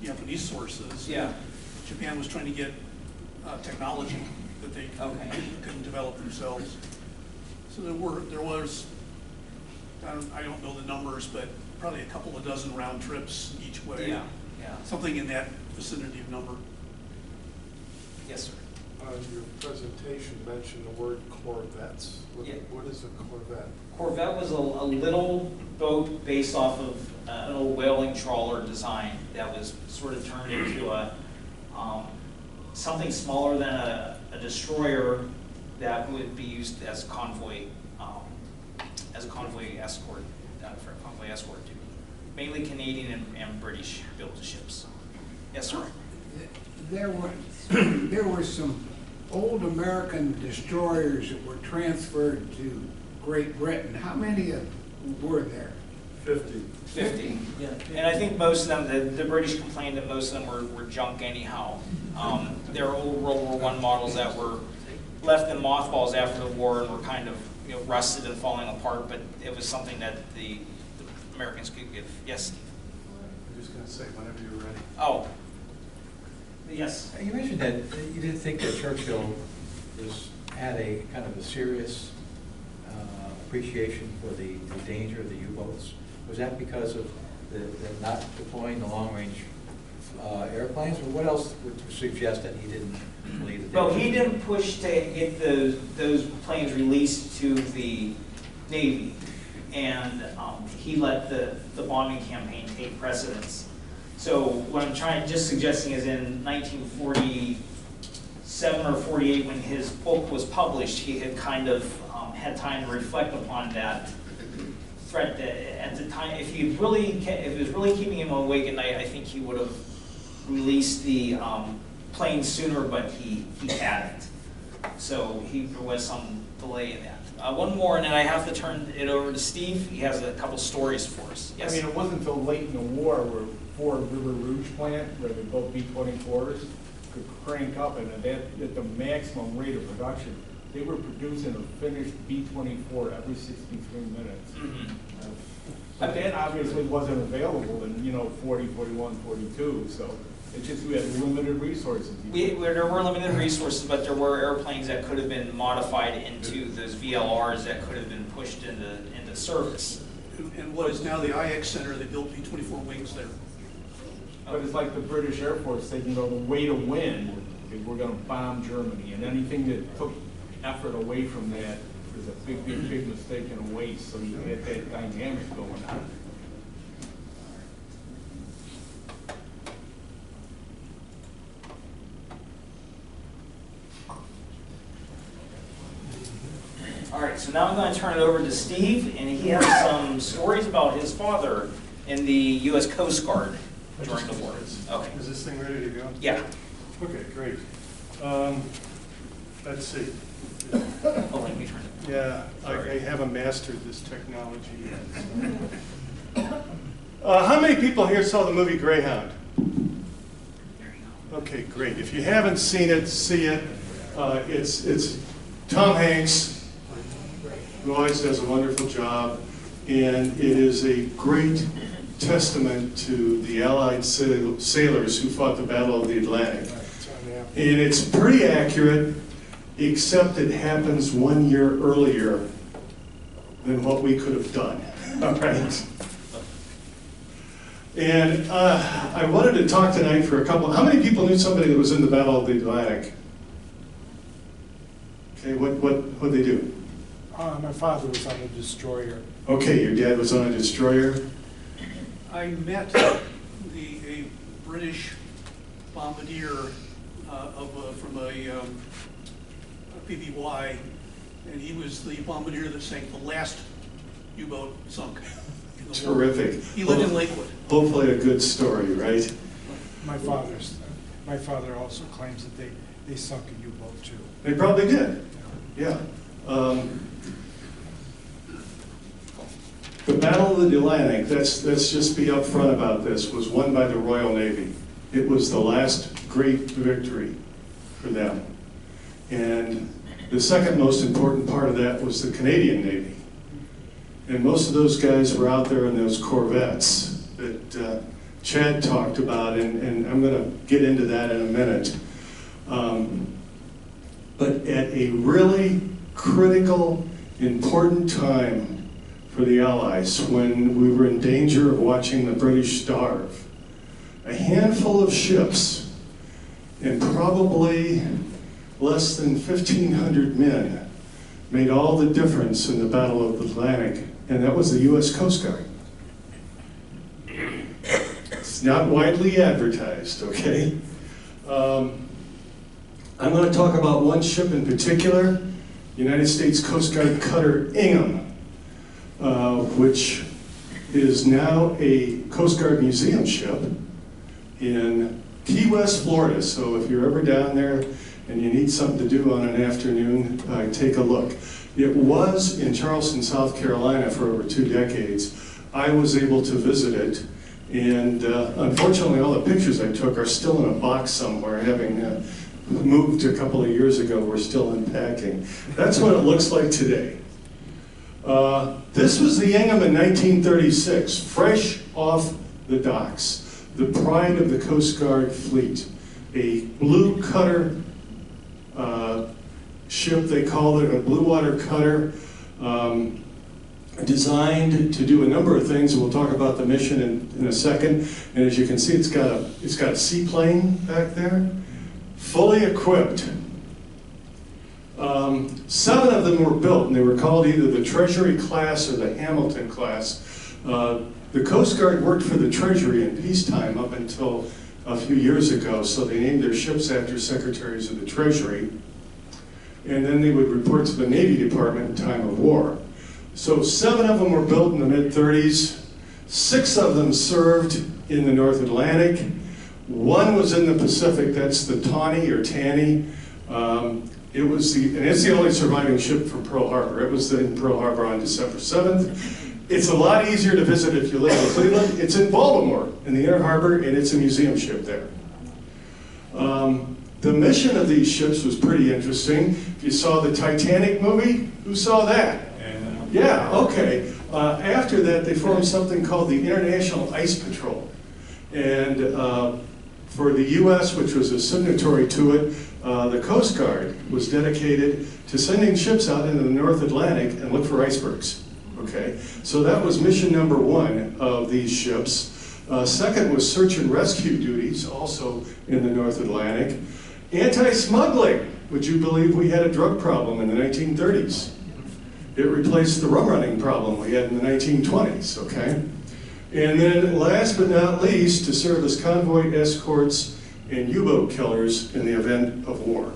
Japanese sources. Yeah. Japan was trying to get technology that they couldn't develop themselves. So there was, I don't know the numbers, but probably a couple of dozen round trips each way. Yeah. Yeah. Something in that vicinity of number. Yes, sir. Your presentation mentioned the word corvettes. What is a corvette? Corvette was a little boat based off of an old whaling trawler design that was sort of turned into a something smaller than a destroyer that would be used as a convoy escort, for a convoy escort too. Mainly Canadian and British built ships. Yes, sir. There were some old American destroyers that were transferred to Great Britain. How many were there? 50. 50. Yeah. And I think most of them, the British complained that most of them were junk anyhow. There were old World War I models that were left in mothballs after the war and were kind of rusted and falling apart, but it was something that the Americans could give. Yes, Steve? I'm just going to say whenever you're ready. Oh. Yes. You mentioned that you didn't think that Churchill had a kind of a serious appreciation for the danger of the U-boats. Was that because of the not deploying the long-range airplanes, or what else would suggest that he didn't believe that? Well, he didn't push to get those planes released to the Navy, and he let the bombing campaign take precedence. So what I'm just suggesting is in 1947 or 48, when his book was published, he had kind of had time to reflect upon that threat. That at the time, if it was really keeping him awake at night, I think he would have released the plane sooner, but he hadn't. So there was some delay in that. One more, and then I have to turn it over to Steve. He has a couple stories for us. Yes? I mean, it wasn't until late in the war where Ford River Rouge plant, where they built B-24s, could crank up, and at the maximum rate of production, they were producing a finished B-24 every 63 minutes. Mm-hmm. But that obviously wasn't available in 40, 41, 42, so it's just we had limited resources. There were limited resources, but there were airplanes that could have been modified into those VLRs that could have been pushed into service. And what is now the IX Center, they built B-24 wings there. But it's like the British Air Force said, the way to win is we're going to bomb Germany, and anything that took effort away from that is a big mistake and a waste, so you get that dynamic going on. All right, so now I'm going to turn it over to Steve, and he has some stories about his father in the U.S. Coast Guard during the war. Okay. Is this thing ready to go? Yeah. Okay, great. Let's see. Oh, let me turn it. Yeah, I haven't mastered this technology yet. How many people here saw the movie Greyhound? Okay, great. If you haven't seen it, see it. It's Tom Hanks, who always does a wonderful job, and it is a great testament to the Allied sailors who fought the Battle of the Atlantic. And it's pretty accurate. except it happens 1 year earlier than what we could have done, all right? And I wanted to talk tonight for a couple, how many people knew somebody that was in the Battle of the Atlantic? Okay, what'd they do? My father was on a destroyer. Okay, your dad was on a destroyer? I met a British bombardier from a PBY, and he was the bombardier that sank the last U-boat sunk in the war. Terrific. He lived in Lakewood. Hopefully a good story, right? My father also claims that they sunk a U-boat too. They probably did, yeah. The Battle of the Atlantic, let's just be upfront about this, was won by the Royal Navy. It was the last great victory for them. And the second most important part of that was the Canadian Navy. And most of those guys were out there in those corvettes that Chad talked about, and I'm going to get into that in a minute. But at a really critical, important time for the Allies, when we were in danger of watching the British starve, a handful of ships and probably less than 1,500 men made all the difference in the Battle of the Atlantic, and that was the U.S. Coast Guard. It's not widely advertised, okay? I'm going to talk about one ship in particular, United States Coast Guard cutter Ingham, which is now a Coast Guard museum ship in Key West, Florida. So if you're ever down there and you need something to do on an afternoon, take a look. It was in Charleston, South Carolina for over 2 decades. I was able to visit it, and unfortunately all the pictures I took are still in a box somewhere, having moved a couple of years ago. We're still unpacking. That's what it looks like today. This was the Ingham in 1936, fresh off the docks, the pride of the Coast Guard fleet, a blue cutter ship, they called it, a blue water cutter, designed to do a number of things. We'll talk about the mission in a second. And as you can see, it's got a seaplane back there, fully equipped. 7 of them were built, and they were called either the Treasury class or the Hamilton class. The Coast Guard worked for the Treasury in peacetime up until a few years ago, so they named their ships after secretaries of the Treasury, and then they would report to the Navy Department in time of war. So 7 of them were built in the mid-30s. 6 of them served in the North Atlantic. 1 was in the Pacific, that's the Tawny or Tanny. It's the only surviving ship from Pearl Harbor. It was in Pearl Harbor on December 7th. It's a lot easier to visit if you live in Cleveland. It's in Baltimore, in the Inner Harbor, and it's a museum ship there. The mission of these ships was pretty interesting. If you saw the Titanic movie, who saw that? Yeah, okay. After that, they formed something called the International Ice Patrol. And for the U.S., which was a signatory to it, the Coast Guard was dedicated to sending ships out into the North Atlantic and look for icebergs. Okay, so that was mission number 1 of these ships. Second was search and rescue duties, also in the North Atlantic. Anti-smuggling. Would you believe we had a drug problem in the 1930s? It replaced the rum running problem we had in the 1920s, okay? And then last but not least, to serve as convoy escorts and U-boat killers in the event of war.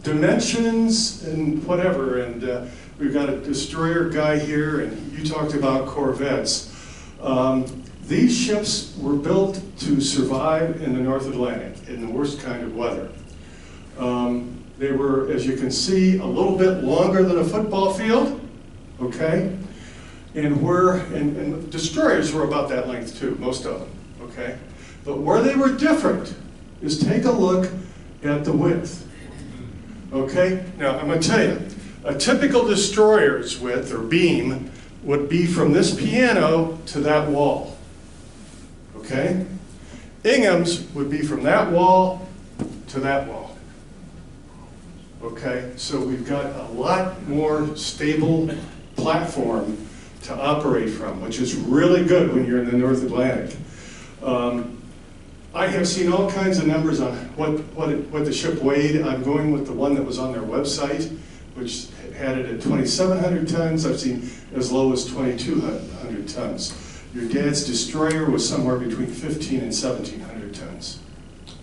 Dimensions and whatever, and we've got a destroyer guy here, and you talked about corvettes. These ships were built to survive in the North Atlantic in the worst kind of weather. They were, as you can see, a little bit longer than a football field, okay? And destroyers were about that length too, most of them, okay? But where they were different is take a look at the width, okay? Now, I'm gonna tell you, a typical destroyer's width or beam would be from this piano to that wall, okay? Ingham's would be from that wall to that wall. Okay, so we've got a lot more stable platform to operate from, which is really good when you're in the North Atlantic. I have seen all kinds of numbers on what the ship weighed. I'm going with the one that was on their website, which had it at 2,700 tons. I've seen as low as 2,200 tons. Your dad's destroyer was somewhere between 1,500 and 1,700 tons.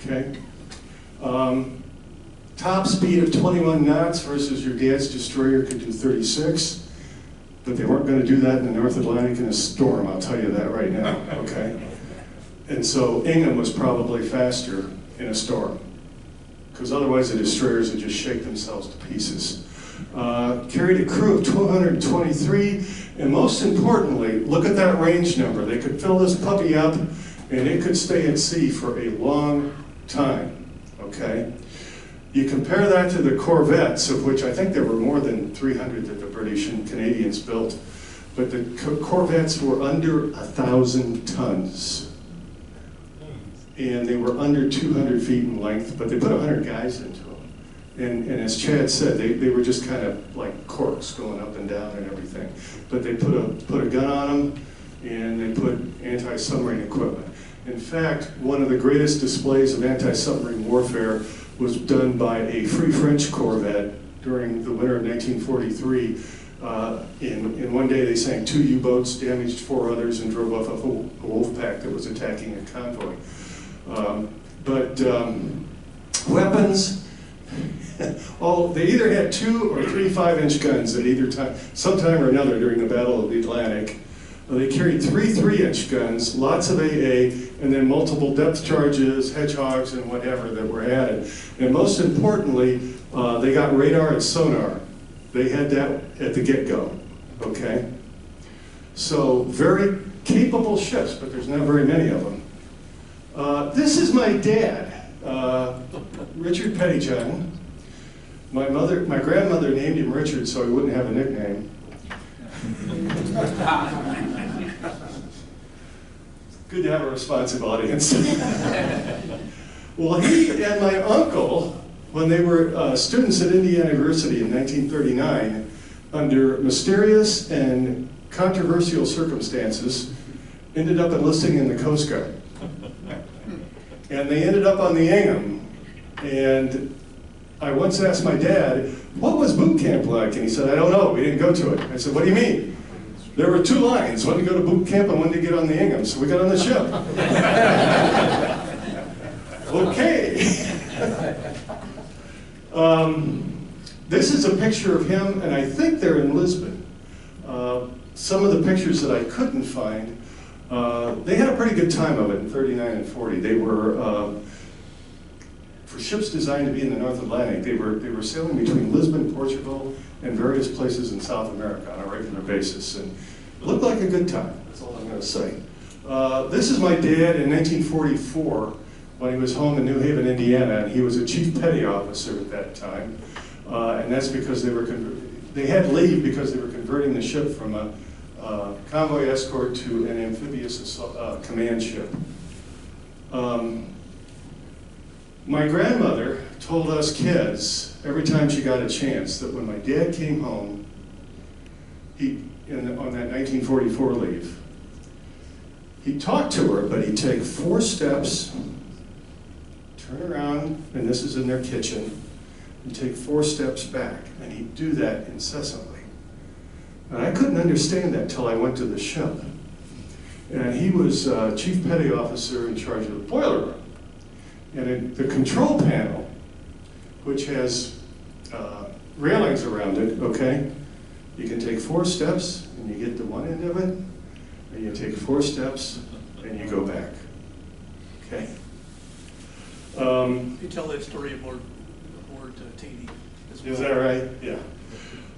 Okay? Top speed of 21 knots versus your dad's destroyer could do 36, but they weren't going to do that in the North Atlantic in a storm, I'll tell you that right now, okay? And so Ingham was probably faster in a storm, because otherwise the destroyers would just shake themselves to pieces. Carried a crew of 223, and most importantly, look at that range number. They could fill this puppy up, and it could stay at sea for a long time, okay? You compare that to the corvettes, of which I think there were more than 300 that the British and Canadians built, but the corvettes were under 1,000 tons. And they were under 200 feet in length, but they put 100 guys into them. And as Chad said, they were just kind of like corks going up and down and everything. But they put a gun on them, and they put anti-submarine equipment. In fact, one of the greatest displays of anti-submarine warfare was done by a Free French corvette during the winter of 1943. In one day they sank 2 U-boats, damaged 4 others, and drove off a wolf pack that was attacking a convoy. Weapons, they either had 2 or 3 5-inch guns at either time, sometime or another during the Battle of the Atlantic. They carried 3 3-inch guns, lots of AA, and then multiple depth charges, hedgehogs, and whatever that were added. And most importantly, they got radar and sonar. They had that at the get-go, okay? So very capable ships, but there's not very many of them. This is my dad, Richard Pettyjohn. My grandmother named him Richard so he wouldn't have a nickname. Good to have a responsive audience. Well, he and my uncle, when they were students at Indiana University in 1939, under mysterious and controversial circumstances, ended up enlisting in the Coast Guard. And they ended up on the Ingham. And I once asked my dad, what was boot camp like? And he said, I don't know, we didn't go to it. I said, what do you mean? There were 2 lines, one to go to boot camp and one to get on the Ingham, so we got on the ship. Okay. This is a picture of him, and I think they're in Lisbon. Some of the pictures that I couldn't find, they had a pretty good time of it in 39 and 40. They were, for ships designed to be in the North Atlantic, they were sailing between Lisbon, Portugal, and various places in South America on a regular basis. And it looked like a good time, that's all I'm going to say. This is my dad in 1944 when he was home in New Haven, Indiana, and he was a chief petty officer at that time. And that's because they had leave because they were converting the ship from a convoy escort to an amphibious command ship. My grandmother told us kids every time she got a chance that when my dad came home on that 1944 leave, he'd talk to her, but he'd take 4 steps, turn around, and this is in their kitchen, and take 4 steps back, and he'd do that incessantly. And I couldn't understand that till I went to the ship. And he was chief petty officer in charge of the boiler room. And the control panel, which has railings around it, okay, you can take 4 steps and you get to one end of it, and you take 4 steps and you go back, okay? You tell that story aboard Tatey as well. Is that right? Yeah.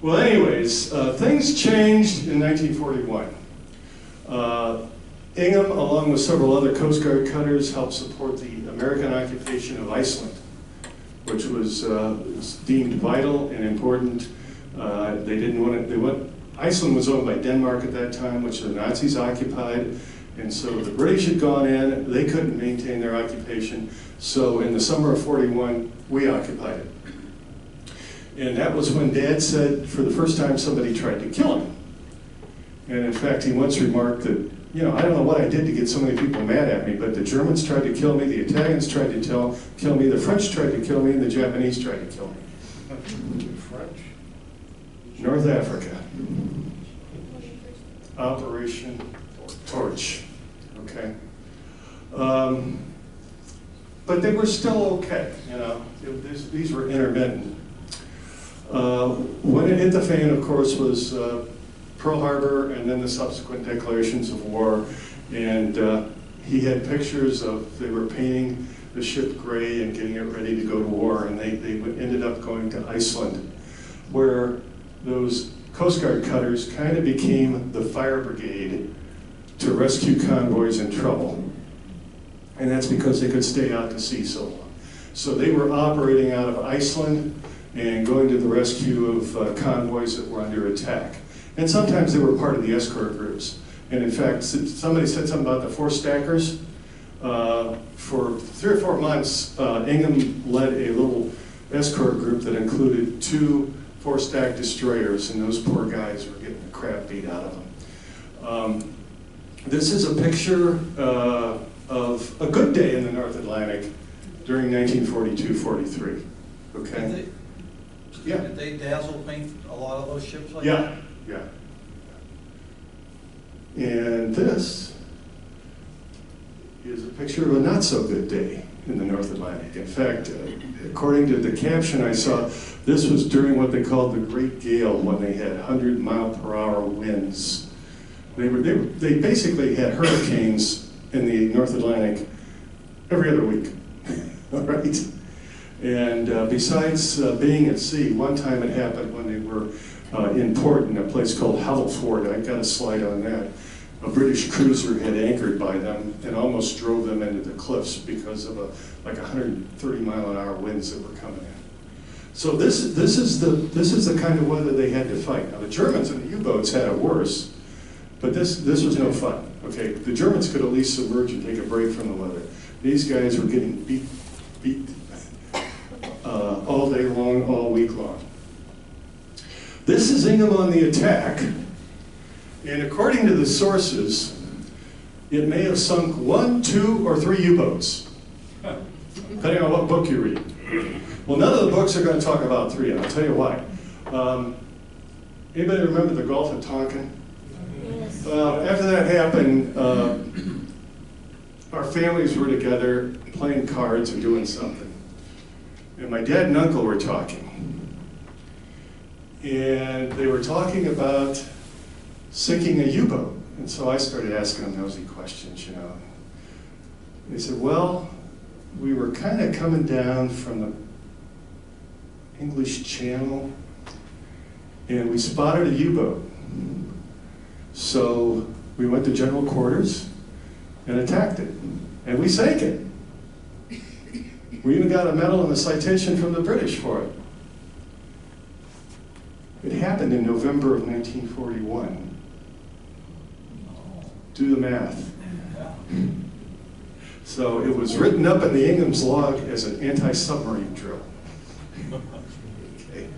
Well, anyways, things changed in 1941. Ingham, along with several other Coast Guard cutters, helped support the American occupation of Iceland, which was deemed vital and important. Iceland was owned by Denmark at that time, which the Nazis occupied, and so the British had gone in, they couldn't maintain their occupation, so in the summer of '41, we occupied it. And that was when Dad said, for the first time, somebody tried to kill him. And in fact, he once remarked that, you know, I don't know what I did to get so many people mad at me, but the Germans tried to kill me, the Italians tried to kill me, the French tried to kill me, and the Japanese tried to kill me. French? North Africa. Operation Torch. Okay. But they were still okay, you know. These were intermittent. When it hit the fan, of course, was Pearl Harbor and then the subsequent declarations of war. And he had pictures of, they were painting the ship gray and getting it ready to go to war. And they ended up going to Iceland, where those Coast Guard cutters kind of became the fire brigade to rescue convoys in trouble. And that's because they could stay out to sea so long. So they were operating out of Iceland and going to the rescue of convoys that were under attack. And sometimes they were part of the escort groups. And in fact, somebody said something about the four stackers. For 3 or 4 months, Ingham led a little escort group that included 2 4-stack destroyers, and those poor guys were getting the crap beat out of them. This is a picture of a good day in the North Atlantic during 1942-43. Okay? Yeah. Did they dazzle paint a lot of those ships like Yeah, that? yeah. And this is a picture of a not so good day in the North Atlantic. In fact, according to the caption I saw, this was during what they called the Great Gale, when they had 100-mile-per-hour winds. They basically had hurricanes in the North Atlantic every other week. All right? And besides being at sea, one time it happened when they were in port in a place called Havelford. I got a slide on that. A British cruiser had anchored by them and almost drove them into the cliffs because of like 130-mile-an-hour winds that were coming in. So this is the kind of weather they had to fight. Now the Germans and the U-boats had it worse, but this was no fun. Okay, the Germans could at least submerge and take a break from the weather. These guys were getting beat all day long, all week long. This is Ingham on the attack, and according to the sources, it may have sunk 1, 2, or 3 U-boats, depending on what book you read. Well, none of the books are going to talk about 3, and I'll tell you why. Anybody remember the Gulf of Tonkin? Yes. After that happened, our families were together playing cards or doing something. And my dad and uncle were talking. And they were talking about sinking a U-boat. And so I started asking them nosy questions, you know. They said, well, we were kind of coming down from the English Channel, and we spotted a U-boat. So we went to general quarters and attacked it, and we sank it. We even got a medal and a citation from the British for it. It happened in November of 1941. Do the math. So it was written up in the Ingham's log as an anti-submarine drill. Okay.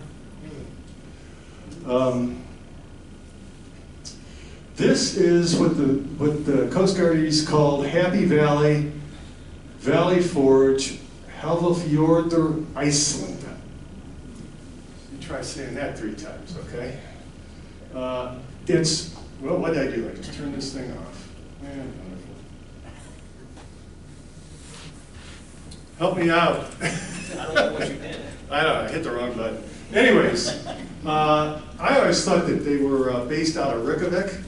This is what the Coast Guardies called Happy Valley, Valley Forge, Halvafjordur, Iceland. You try saying that 3 times, okay? It's, well, what did I do? I just turned this thing off. Man, wonderful. Help me out. I don't know what you did. I don't know, I hit the wrong button. Anyways, I always thought that they were based out of Reykjavik.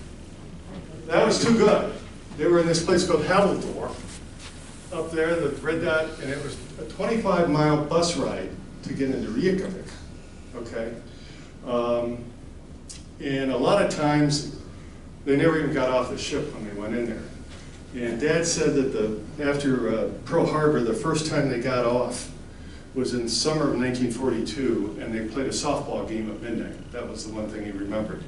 That was too good. They were in this place called Havildor, up there, the red dot, and it was a 25-mile bus ride to get into Reykjavik, okay? And a lot of times, they never even got off the ship when they went in there. And Dad said that after Pearl Harbor, the first time they got off was in summer of 1942, and they played a softball game at midnight. That was the one thing he remembered.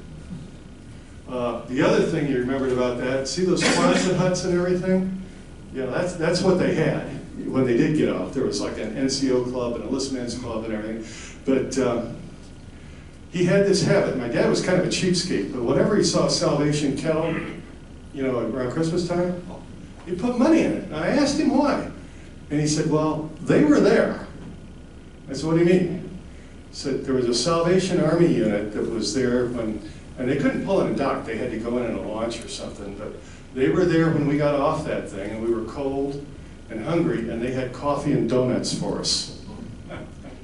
The other thing he remembered about that, see those Quonset huts and everything? You know, that's what they had when they did get off. There was like an NCO club and a listman's club and everything. But he had this habit. My dad was kind of a cheapskate, but whenever he saw a Salvation kettle, you know, around Christmas time, he put money in it. And I asked him why. And he said, well, they were there. I said, what do you mean? He said, there was a Salvation Army unit that was there when, and they couldn't pull in a dock. They had to go in a launch or something. But they were there when we got off that thing, and we were cold and hungry, and they had coffee and donuts for us.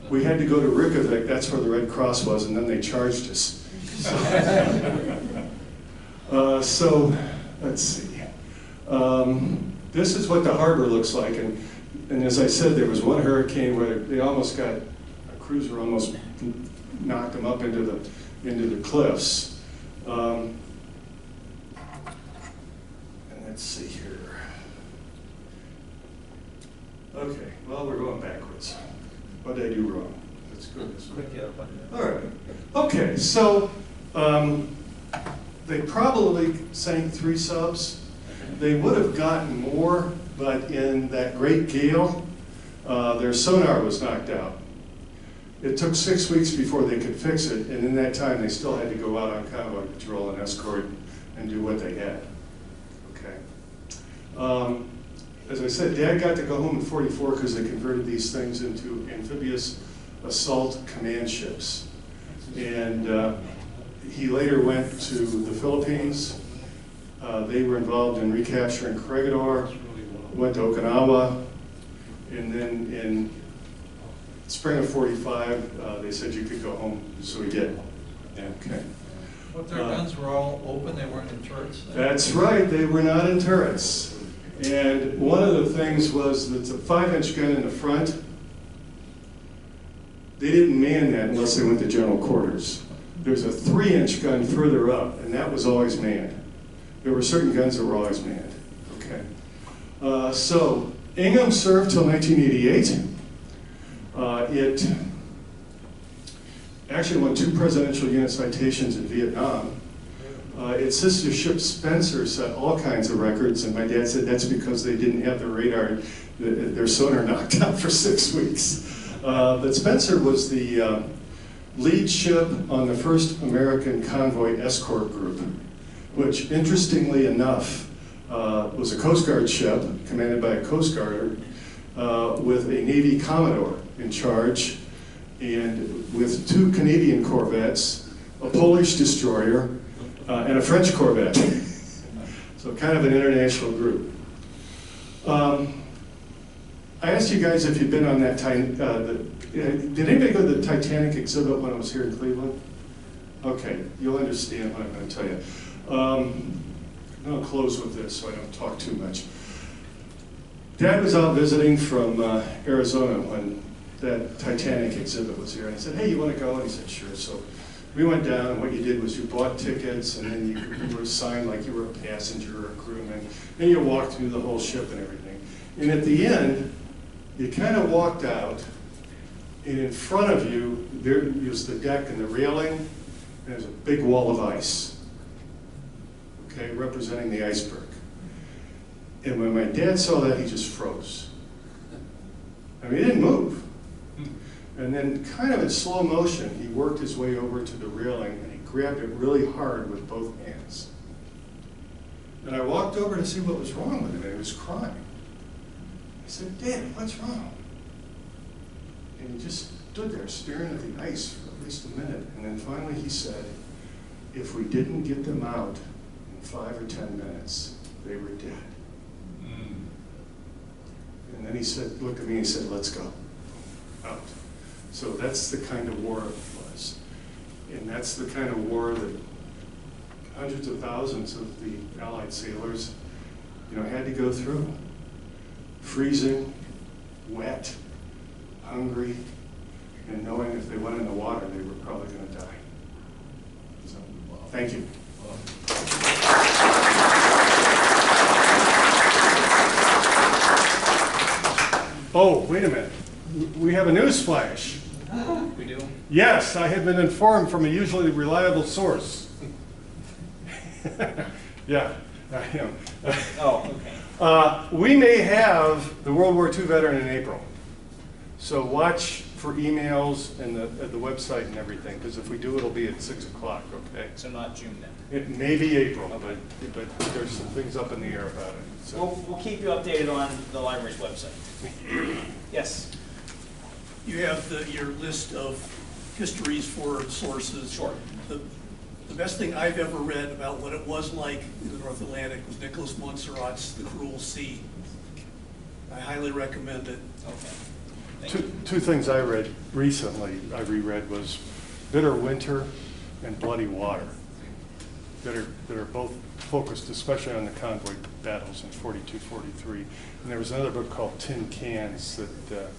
We had to go to Reykjavik, that's where the Red Cross was, and then they charged us. So let's see. This is what the harbor looks like, and as I said, there was one hurricane where they almost got, a cruiser almost knocked them up into the cliffs. And let's see here. Okay, well, we're going backwards. What did I do wrong? That's good. All right. Okay, so they probably sank 3 subs. They would have gotten more, but in that great gale, their sonar was knocked out. It took 6 weeks before they could fix it, and in that time, they still had to go out on convoy patrol and escort and do what they had. Okay. As I said, Dad got to go home in '44 because they converted these things into amphibious assault command ships. And he later went to the Philippines. They were involved in recapturing Corregidor, went to Okinawa, and then in spring of '45, they said you could go home, so he did. Okay. But their guns were all open, they weren't in turrets? That's right, they were not in turrets. And one of the things was that it's a 5-inch gun in the front. They didn't man that unless they went to general quarters. There's a 3-inch gun further up, and that was always manned. There were certain guns that were always manned. Okay. So Ingham served till 1988. It actually won 2 presidential unit citations in Vietnam. Its sister ship Spencer set all kinds of records, and my dad said that's because they didn't have the radar, their sonar knocked out for 6 weeks. But Spencer was the lead ship on the first American convoy escort group, which interestingly enough was a Coast Guard ship commanded by a Coast Guarder with a Navy Commodore in charge, and with 2 Canadian corvettes, a Polish destroyer, and a French corvette. So kind of an international group. I asked you guys if you'd been on that time. Did anybody go to the Titanic exhibit when I was here in Cleveland? Okay, you'll understand what I'm going to tell you. I'm going to close with this so I don't talk too much. Dad was out visiting from Arizona when that Titanic exhibit was here. And I said, hey, you want to go? And he said, sure. So we went down, and what you did was you bought tickets, and then you were assigned like you were a passenger or a crewman, and you walked through the whole ship and everything. And at the end, you kind of walked out, and in front of you, there was the deck and the railing, and there's a big wall of ice, okay, representing the iceberg. And when my dad saw that, he just froze. I mean, he didn't move. And then kind of in slow motion, he worked his way over to the railing and he grabbed it really hard with both hands. And I walked over to see what was wrong with him, and he was crying. I said, Dad, what's wrong? And he just stood there staring at the ice for at least a minute. And then finally he said, if we didn't get them out in 5 or 10 minutes, they were dead. And then he said, looked at me and he said, let's go out. So that's the kind of war it was. And that's the kind of war that hundreds of thousands of the Allied sailors, had to go through. Freezing, wet, hungry, and knowing if they went in the water, they were probably going to die. So, thank you. Oh, wait a minute. We have a news flash. We do? Yes, I have been informed from a usually reliable source. Yeah, I am. Oh, okay. We may have the World War II veteran in April. So watch for emails and the website and everything, because if we do, it'll be at 6 o'clock, okay? So not June then? It may be April, but there's some things up in the air about it. So. We'll keep you updated on the library's website. Yes? You have your list of histories for sources. Sure. The best thing I've ever read about what it was like in the North Atlantic was Nicholas Montserrat's The Cruel Sea. I highly recommend it. Okay. Two things I read recently, I reread, was Bitter Winter and Bloody Water, that are both focused especially on the convoy battles in 42, 43. And there was another book called Tin Cans that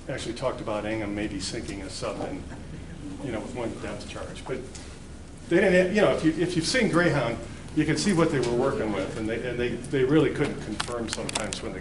actually talked about Ingham maybe sinking a sub in, with one depth charge. But they didn't, if you've seen Greyhound, you can see what they were working with, and they really couldn't confirm sometimes when they